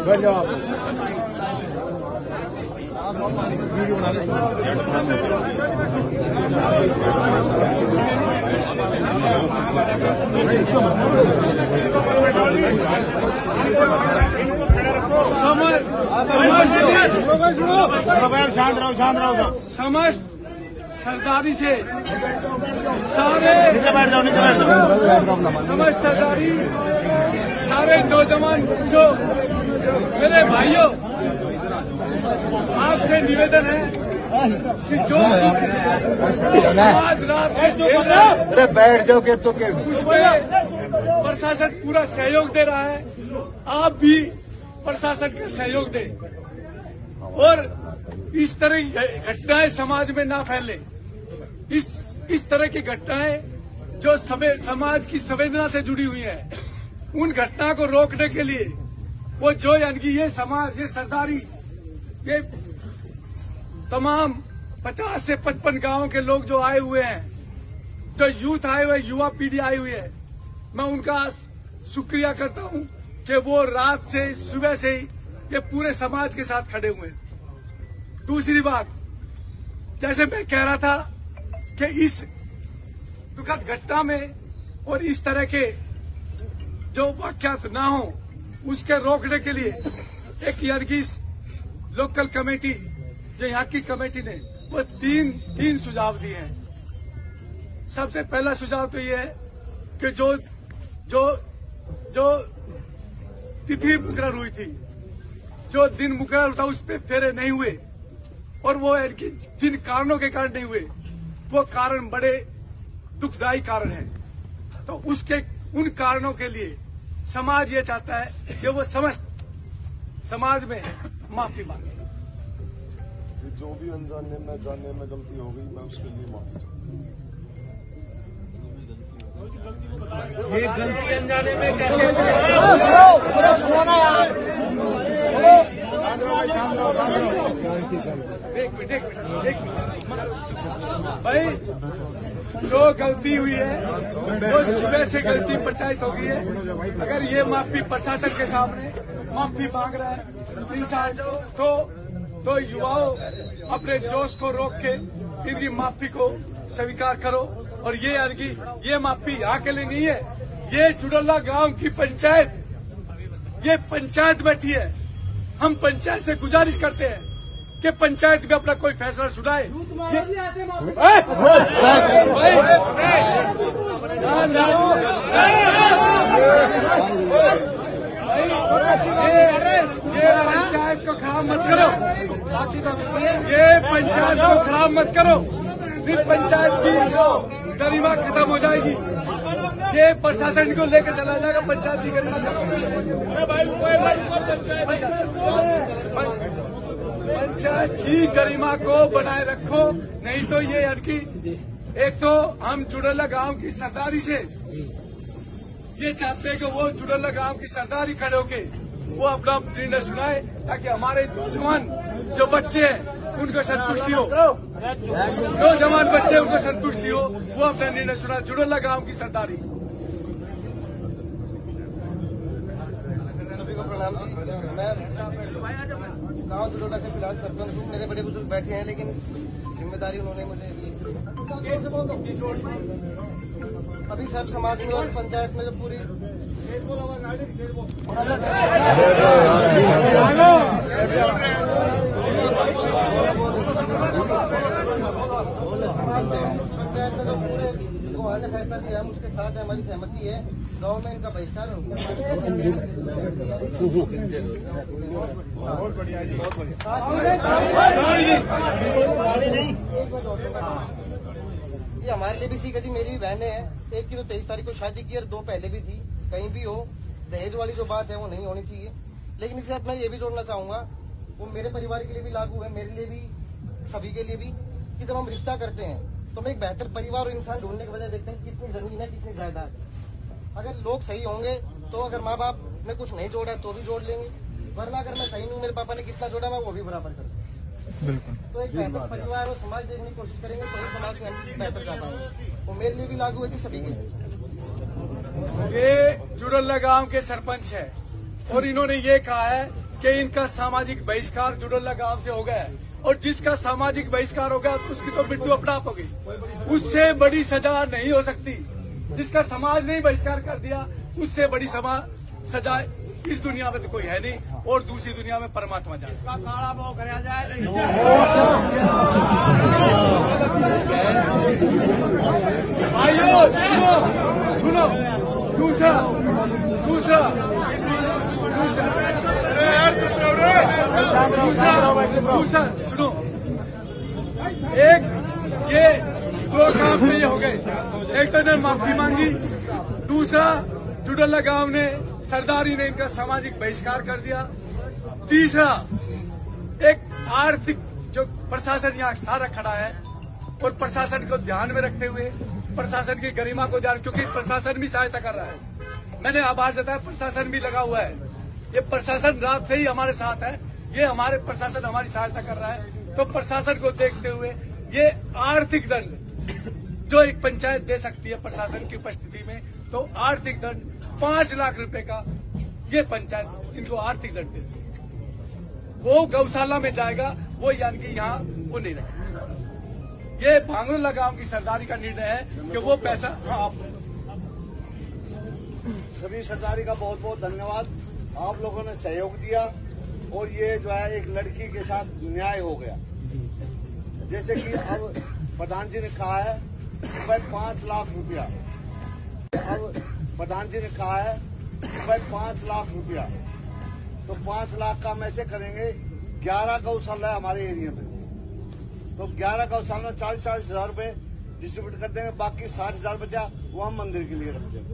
बैठ जाओ। शांत रहो। समस्त सरदारी से सारे समस्त सरदारी सारे नौजवान जो मेरे भाइयों, आपसे निवेदन है कि जो आज रात अरे बैठ जाओ के तो के उसमें प्रशासन पूरा सहयोग दे रहा है। आप भी प्रशासन का सहयोग दें और इस तरह की घटनाएं समाज में ना फैले। इस तरह की घटनाएं जो समाज की संवेदना से जुड़ी हुई है, उन घटना को रोकने के लिए वो जो यानी कि ये समाज, ये सरदारी, ये तमाम 50 से 55 गांवों के लोग जो आए हुए हैं, जो यूथ आए हुए, युवा पीढ़ी आई हुई है, मैं उनका शुक्रिया करता हूं कि वो रात से सुबह से ही ये पूरे समाज के साथ खड़े हुए हैं। दूसरी बात, जैसे मैं कह रहा था कि इस दुखद घटना में और इस तरह के जो वाकयात ना हो, उसके रोकने के लिए एक यानी लोकल कमेटी, जो यहाँ की कमेटी ने वो तीन सुझाव दिए हैं। सबसे पहला सुझाव तो ये है कि जो तिथि मुकर्रर हुई थी, जो दिन मुकर्रर था, उस पर फेरे नहीं हुए और वो जिन कारणों के कारण नहीं हुए, वो कारण बड़े दुखदायी कारण हैं। तो उन कारणों के लिए समाज ये चाहता है कि वो समस्त समाज में माफी मांगे। जो भी अनजाने में जानने में गलती हो गई, मैं उसके लिए माफी चाहता हूँ। ये गलती अनजाने में कैसे एक मिनट भाई, जो गलती हुई है वो सुबह से गलती प्रचारित हो गई है। अगर ये माफी प्रशासन के सामने माफी मांग रहा है तो युवाओं अपने जोश को रोक के इनकी माफी को स्वीकार करो। और ये माफी यहाँ के लिए नहीं है, ये जुड़ल्ला गांव की पंचायत, ये पंचायत बैठी है। हम पंचायत से गुजारिश करते हैं कि पंचायत में अपना कोई फैसला सुनाए। ये पंचायत को खराब मत करो, ये पंचायत को खराब मत करो, फिर पंचायत की गरिमा खत्म हो जाएगी। ये प्रशासन को लेकर चला जाएगा, पंचायत की गरिमा पंचायत की गरिमा को बनाए रखो। नहीं तो ये एक तो हम जुड़ल्ला गांव की सरदारी से ये चाहते हैं कि वो जुड़ल्ला गांव की सरदारी खड़े होके वो अपना निर्णय सुनाए, ताकि हमारे नौजवान जो बच्चे हैं उनको संतुष्टि हो, नौजवान बच्चे उनको संतुष्टि हो, वो अपना निर्णय सुनाए। जुड़ल्ला गांव की सरदारी। सभी को प्रणाम जी। मैं गांव जुड़ल्ला से फिलहाल सरपंच हूँ। मेरे बड़े बुजुर्ग बैठे हैं, लेकिन जिम्मेदारी उन्होंने मुझे दी। अभी सब समाज में और पंचायत में जो पूरी पंचायत में जो पूरे गोहार ने फैसला किया, हम उसके साथ हमारी सहमति है। गांव में इनका बहिष्कार होगा। बहुत बढ़िया जी, बहुत बढ़िया। ये हमारे लिए भी सीख है जी। मेरी भी बहनें हैं, एक की तो 23 तारीख को शादी की और 2 पहले भी थी। कहीं भी हो, दहेज वाली जो बात है वो नहीं होनी चाहिए। लेकिन इसके साथ मैं ये भी जोड़ना चाहूंगा, वो मेरे परिवार के लिए भी लागू है, मेरे लिए भी, सभी के लिए भी, कि जब हम रिश्ता करते हैं तो हम एक बेहतर परिवार और इंसान ढूंढने के बजाय देखते हैं कितनी जमीन है, कितनी जायदाद है। अगर लोग सही होंगे तो अगर माँ बाप ने कुछ नहीं जोड़ा तो भी जोड़ लेंगे, वरना अगर मैं सही नहीं हूँ, मेरे पापा ने कितना जोड़ा मैं वो भी बराबर कर दूँ। बिल्कुल। तो एक बेहतर परिवार और समाज देखने की कोशिश करेंगे तो ही समाज में हम बेहतर कर पाएंगे। वो मेरे लिए भी लागू है कि सभी के लिए। ये जुड़ल्ला गांव के सरपंच है और इन्होंने ये कहा है कि इनका सामाजिक बहिष्कार जुड़ल्ला गांव से हो गया है, और जिसका सामाजिक बहिष्कार हो गया उसकी तो मृत्यु अपराध हो गई। उससे बड़ी सजा नहीं हो सकती। जिसका समाज ने बहिष्कार कर दिया उससे बड़ी सजा इस दुनिया में तो कोई है नहीं, और दूसरी दुनिया में परमात्मा जाए। भाइयों सुनो, दूसरा सुनो, एक ये दो काम पे ये हो गए। एक तो इन्होंने माफी मांगी, दूसरा जुड़ल्ला गांव ने सरदारी ने इनका सामाजिक बहिष्कार कर दिया, तीसरा एक आर्थिक जो प्रशासन यहाँ सारा खड़ा है और प्रशासन को ध्यान में रखते हुए प्रशासन की गरिमा को ध्यान, क्योंकि प्रशासन भी सहायता कर रहा है। मैंने आभार जताया, प्रशासन भी लगा हुआ है। ये प्रशासन रात से ही हमारे साथ है, ये हमारे प्रशासन हमारी सहायता कर रहा है। तो प्रशासन को देखते हुए ये आर्थिक दंड जो एक पंचायत दे सकती है प्रशासन की उपस्थिति में, तो आर्थिक दंड 5 लाख रुपए का ये पंचायत इनको आर्थिक दंड देती है। वो गौशाला में जाएगा, वो यानी कि यहाँ वो नहीं रहेगा। ये भांगरोला गांव की सरदारी का निर्णय है कि वो पैसा सभी सरदारी का बहुत बहुत धन्यवाद। आप लोगों ने सहयोग दिया और ये जो है एक लड़की के साथ न्याय हो गया। जैसे कि अब प्रधान जी ने कहा है भाई 5 लाख रुपया, अब प्रधान जी ने कहा है भाई 5 लाख रुपया, तो 5 लाख का हम ऐसे करेंगे 11 गौशाला है हमारे एरिया में, तो 11 गौशाला में 40-40 हजार रुपये डिस्ट्रीब्यूट कर देंगे, बाकी 60,000 बचा वो हम मंदिर के लिए रख देंगे।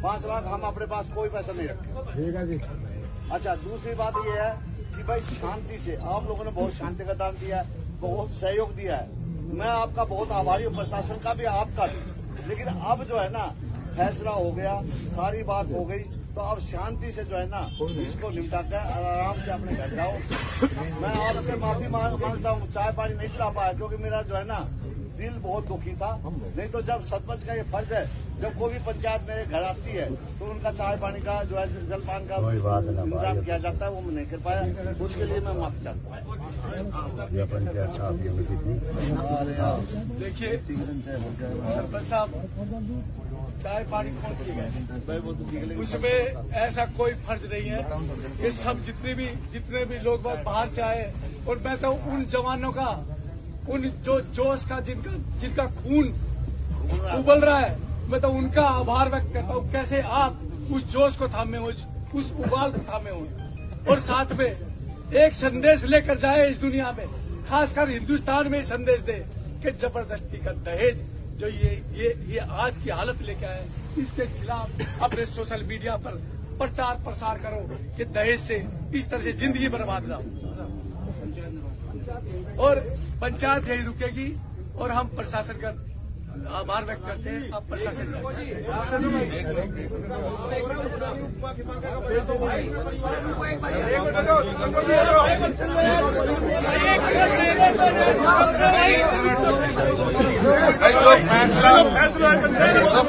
5 लाख हम अपने पास कोई पैसा नहीं रखें। अच्छा, दूसरी बात यह है कि भाई शांति से आप लोगों ने बहुत शांति का दान दिया है, बहुत सहयोग दिया है, मैं आपका बहुत आभारी हूँ, प्रशासन का भी आपका भी। लेकिन अब जो है ना फैसला हो गया, सारी बात हो गई, तो अब शांति से जो है ना इसको निपटा कर आराम से अपने घर जाओ। मैं आपसे माफी मांगता हूँ, चाय पानी नहीं पिला पाया क्योंकि मेरा जो है ना दिल बहुत दुखी था। नहीं तो जब सरपंच का ये फर्ज है, जब कोई भी पंचायत मेरे घर आती है तो उनका चाय पानी का जो है जलपान का इंतजाम किया जाता है, वो मैं नहीं कर पाया, उसके लिए मैं माफी चाहता हूँ। देखिए सरपंच साहब, चाय पानी कौन किए गए, उसमें ऐसा कोई फर्ज नहीं है। ये सब जितने भी लोग बाहर से आए, और मैं तो उन जवानों का, उन जो जोश का जिनका खून उबल रहा है, मैं तो उनका आभार व्यक्त करता हूँ। कैसे आप उस जोश को थामे हो, उस उबाल को थामे हो, और साथ में एक संदेश लेकर जाए इस दुनिया में, खासकर हिंदुस्तान में संदेश दे कि जबरदस्ती का दहेज जो ये आज की हालत लेके आए, इसके खिलाफ अपने सोशल मीडिया पर प्रचार प्रसार करो कि दहेज से इस तरह से जिंदगी बर्बाद ना हो। और पंचायत यही रुकेगी, और हम प्रशासन का आभार व्यक्त करते हैं। आप प्रशासन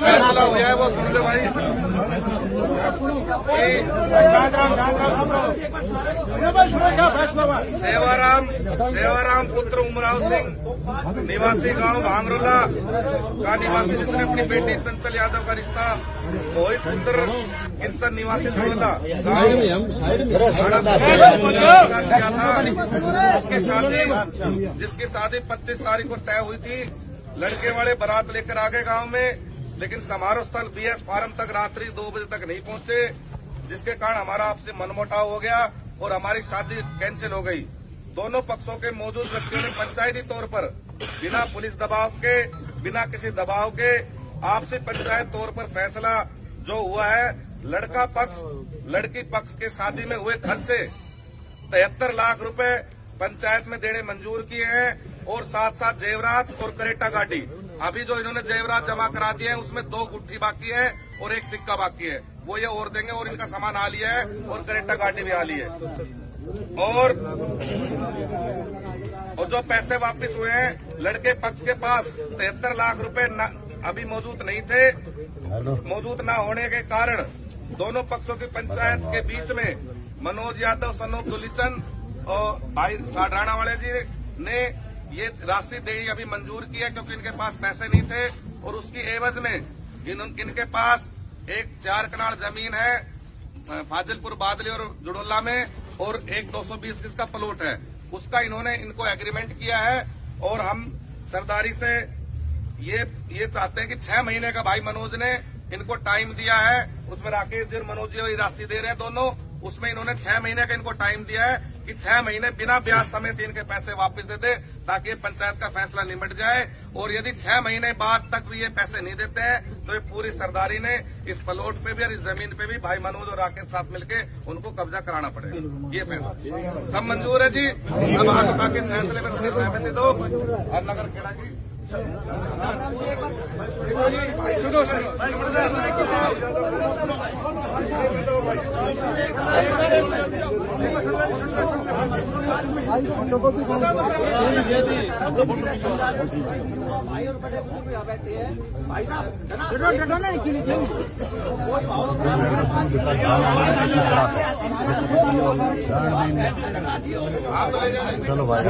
फैसला हुआ है वो सुन लो भाई। सेवाराम पुत्र उमराव सिंह निवासी गांव भांगरोला का निवासी, जिसने अपनी बेटी चंचल यादव का रिश्ता मोहित पुत्र किंसन निवासी जुड़ल्ला किया था, जिसकी शादी 25 तारीख को तय हुई थी। लड़के वाले बारात लेकर आ गए गांव में, लेकिन समारोह स्थल BS फार्म तक रात्रि 2 बजे तक नहीं पहुंचे, जिसके कारण हमारा आपसे मनमुटाव हो गया और हमारी शादी कैंसिल हो गई। दोनों पक्षों के मौजूद व्यक्तियों ने पंचायती तौर पर बिना पुलिस दबाव के, बिना किसी दबाव के आपसी पंचायत तौर पर फैसला जो हुआ है, लड़का पक्ष लड़की पक्ष के शादी में हुए खर्च से 73 लाख रुपए पंचायत में देने मंजूर किए हैं, और साथ साथ जेवरात और करेटा गाड़ी अभी जो इन्होंने जेवरात जमा करा दिए हैं उसमें 2 गुट्ठी बाकी है और 1 सिक्का बाकी है, वो ये और देंगे। और इनका सामान आ लिया है और करेक्टा गाड़ी भी आ ली है। और जो पैसे वापस हुए हैं, लड़के पक्ष के पास 73 लाख रुपए अभी मौजूद नहीं थे। मौजूद न होने के कारण दोनों पक्षों की पंचायत के बीच में मनोज यादव, सनोप दुलीचंद और भाई साढ़ाना वाले जी ने ये राशि देनी अभी मंजूर की है, क्योंकि इनके पास पैसे नहीं थे। और उसकी एवज में इनके पास एक 4 कनाल जमीन है फाजिलपुर बादली और जुड़ोला में, और एक 220 गज का प्लॉट है, उसका इन्होंने इनको एग्रीमेंट किया है। और हम सरदारी से ये चाहते हैं कि 6 महीने का भाई मनोज ने इनको टाइम दिया है, उसमें राकेश जी और मनोज जी राशि दे रहे हैं दोनों, उसमें इन्होंने 6 महीने का इनको टाइम दिया है कि 6 महीने बिना ब्याज समेत इनके पैसे वापस दे दे, ताकि पंचायत का फैसला निपट जाए। और यदि 6 महीने बाद तक भी ये पैसे नहीं देते हैं तो ये पूरी सरदारी ने इस प्लॉट पे भी और इस जमीन पे भी भाई मनोज और राकेश साथ मिलके उनको कब्जा कराना पड़ेगा। ये फैसला सब मंजूर है जी। अब हाथ उठा के फैसले में अपनी सहमति दो। और नगर खेड़ा की सुनो भाई और बड़े बुजुर्ग यहाँ बैठे हैं, भाई साहब चलो भाई